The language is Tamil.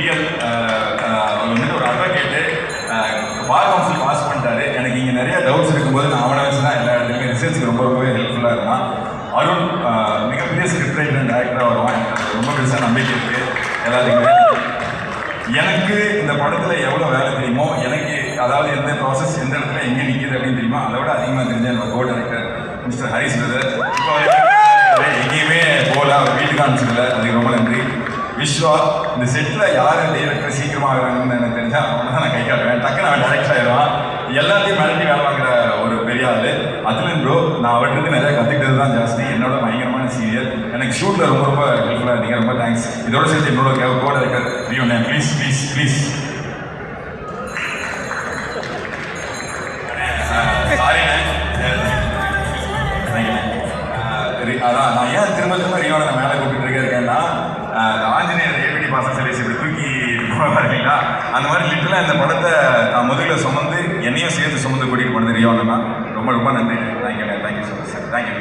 ரியல். அவர் வந்துட்டு ஒரு அட்வொகேட்டு, பார் கவுன்சில் பாஸ் பண்ணிட்டாரு. எனக்கு இங்கே நிறைய டவுட்ஸ் இருக்கும்போது நான் அவனை வச்சு தான் எல்லா இடத்துலையுமே ரிசர்ச்சுக்கு ரொம்பவே ஹெல்ப்ஃபுல்லாக இருந்தான். அருண் மிகப்பெரிய ஸ்கிரிப்ட் ரைட்டர் அண்ட் டைரக்டராக வருவான். எனக்கு ரொம்ப பெருசாக நம்பிக்கை இருக்குது எல்லாத்துக்குமே. எனக்கு இந்த படத்தில் எவ்வளோ வேலை தெரியுமோ, எனக்கு அதாவது எந்த ப்ராசஸ் எந்த இடத்துல எங்கே நிற்கிது அப்படின்னு தெரியுமோ, அதை விட அதிகமாக தெரிஞ்ச என்னோட co director mister Haris brother. இப்போ எங்கேயுமே போகல, அவர் வீட்டுக்கு அனுப்பிச்சதில்ல, அதுக்கு ரொம்ப நன்றி. விஸ்வா, இந்த செட்டில் யார் டைரக்டர் சீக்கிரமாக ஆகிறாங்கன்னு எனக்கு தெரிஞ்சால் அவனை தான் நான் கை காட்டுவேன். டக்குன்னு அவன் டைரக்டர் ஆகிடுவான். எல்லாத்தையும் மிரட்டி வேலை வாங்குற ஒரு பெரிய ஆள். அதுலேயும் ப்ரோ, நான் அவர்கிட்ட நிறையா கற்றுக்கிட்டது தான் ஜாஸ்தி. என்னோட பயங்கரமான சீரியல். எனக்கு ஷூட்டில் ரொம்ப ரொம்ப ஹெல்ப்ஃபுல்லாக இருந்தீங்க. ரொம்ப தேங்க்ஸ். இதோட சேர்த்து என்னோட கோ டைரக்டர் ரியோனே, ப்ளீஸ் ப்ளீஸ் ப்ளீஸ். சாரிண்ணே. அதான் நான் ஏன் திரும்ப திரும்ப ரியோனை நான் மேலே கூப்பிட்டு இருக்கேன்னா, ஆஞ்சநேயர் ஏபிடி பாசம் சிலை இப்படி தூக்கி பார்த்தீங்களா, அந்த மாதிரி லிட்டலாக இந்த படத்தை நான் முதல்ல சுமந்து என்னையும் சேர்த்து சுமந்து கூட்டிகிட்டு போனது ரியோனா. ரொம்ப ரொம்ப நன்றி. Thank you so much sir. Thank you.